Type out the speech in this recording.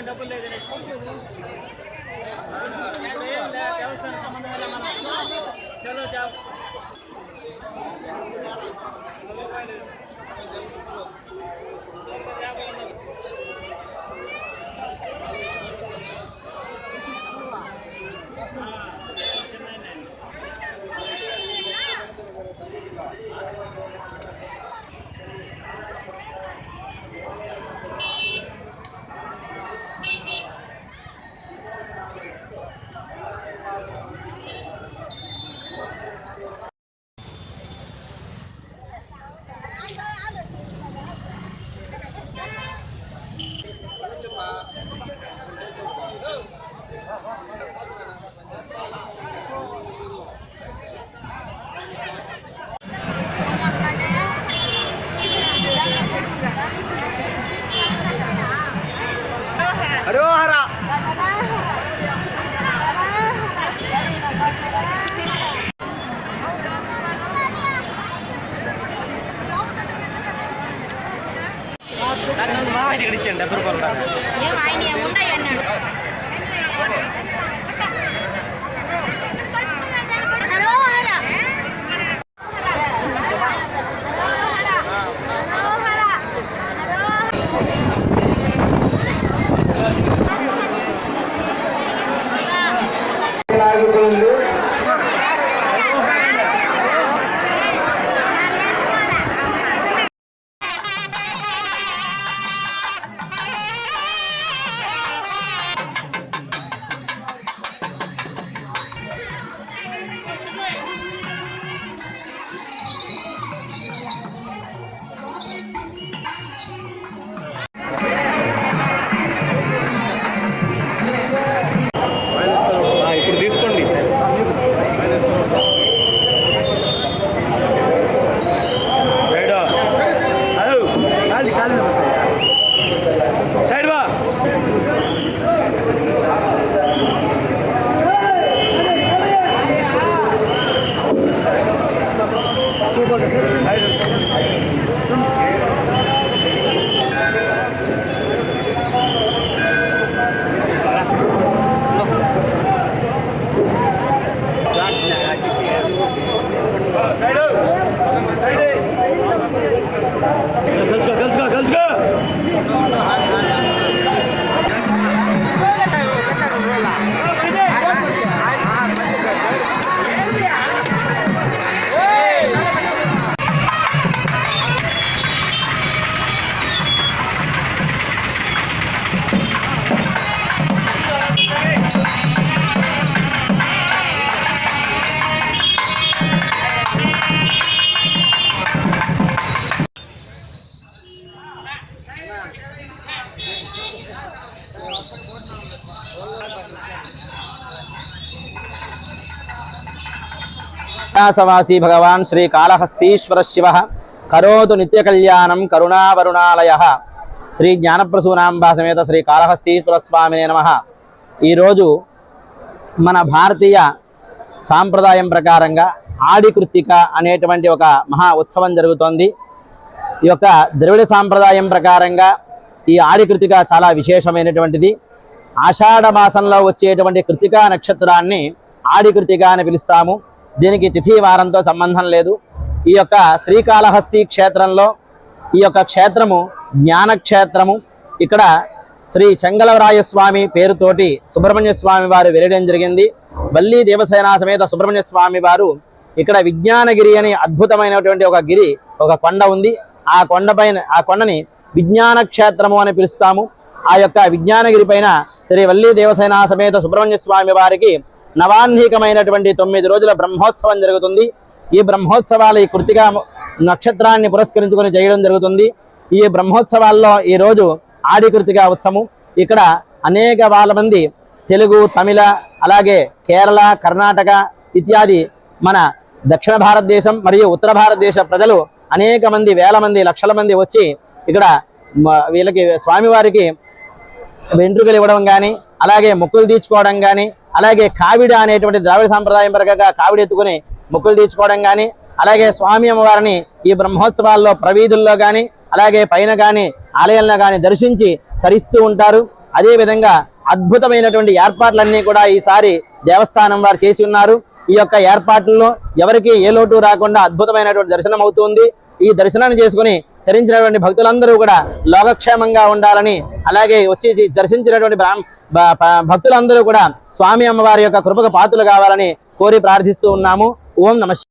డబ్బులు లేదు దేవస్థానం సంబంధం వల్ల మనం చలో జాబ్ హరోహర ఇక్కడ ఇచ్చాను 70 రూపాయలు కైలాసవాసి భగవాన్ శ్రీ కాళహస్తీశ్వర శివ కరోతు నిత్య కళ్యాణం కరుణావరుణాలయ శ్రీ జ్ఞానప్రసూనాంబా సమేత శ్రీ కాళహస్తీశ్వర స్వామినే నమః. ఈరోజు మన భారతీయ సాంప్రదాయం ప్రకారంగా ఆడి కృత్తిక అనేటువంటి ఒక మహా ఉత్సవం జరుగుతోంది. ఈ యొక్క ద్రవిడ సాంప్రదాయం ప్రకారంగా ఈ ఆడి కృత్తిక చాలా విశేషమైనటువంటిది. ఆషాఢ మాసంలో వచ్చేటువంటి కృత్తికా నక్షత్రాన్ని ఆడి కృత్తిక అని పిలుస్తాము. దీనికి తిథి వారంతో సంబంధం లేదు. ఈ యొక్క శ్రీకాళహస్తి క్షేత్రంలో ఈ యొక్క క్షేత్రము జ్ఞానక్షేత్రము. ఇక్కడ శ్రీ చెంగలవరాయ స్వామి పేరుతోటి సుబ్రహ్మణ్య స్వామి వారు వెలియడం జరిగింది. వల్లీ దేవసేన సమేత సుబ్రహ్మణ్య స్వామి వారు ఇక్కడ విజ్ఞానగిరి అని అద్భుతమైనటువంటి ఒక గిరి, ఒక కొండ ఉంది. ఆ కొండని విజ్ఞాన క్షేత్రము అని పిలుస్తాము. ఆ యొక్క విజ్ఞానగిరి పైన శ్రీ వల్లీ దేవసేన సమేత సుబ్రహ్మణ్య స్వామి వారికి నవాన్నికమైనటువంటి 9 రోజుల బ్రహ్మోత్సవం జరుగుతుంది. ఈ బ్రహ్మోత్సవాలు ఈ కృత్తికా నక్షత్రాన్ని పురస్కరించుకొని చేయడం జరుగుతుంది. ఈ బ్రహ్మోత్సవాల్లో ఈరోజు ఆడి కృత్తికా ఉత్సవం. ఇక్కడ అనేక వాళ్ళ మంది తెలుగు, తమిళ, అలాగే కేరళ, కర్ణాటక ఇత్యాది మన దక్షిణ భారతదేశం మరియు ఉత్తర భారతదేశ ప్రజలు అనేక మంది, వేల మంది, లక్షల మంది వచ్చి ఇక్కడ వీళ్ళకి స్వామివారికి వెంట్రుకలు ఇవ్వడం కానీ, అలాగే మొక్కులు తీర్చుకోవడం కానీ, అలాగే కావిడ అనేటువంటి ద్రావిడ సాంప్రదాయం ప్రకారంగా కావిడ ఎత్తుకుని మొక్కులు తీర్చుకోవడం కానీ, అలాగే స్వామి అమ్మవారిని ఈ బ్రహ్మోత్సవాల్లో ప్రవీధుల్లో కానీ, అలాగే పైన కానీ, ఆలయంలో కానీ దర్శించి తరిస్తూ ఉంటారు. అదేవిధంగా అద్భుతమైనటువంటి ఏర్పాట్లన్నీ కూడా ఈసారి దేవస్థానం వారు చేసి ఉన్నారు. ఈ యొక్క ఏర్పాట్లలో ఎవరికి ఏ లోటు రాకుండా అద్భుతమైనటువంటి దర్శనం అవుతుంది. ఈ దర్శనాన్ని చేసుకుని ధరించినటువంటి భక్తులందరూ కూడా లోకక్షేమంగా ఉండాలని, అలాగే వచ్చి దర్శించినటువంటి భక్తులందరూ కూడా స్వామి అమ్మవారి యొక్క కృపకు పాత్రలు కావాలని కోరి ప్రార్థిస్తూ ఉన్నాము. ఓం నమః.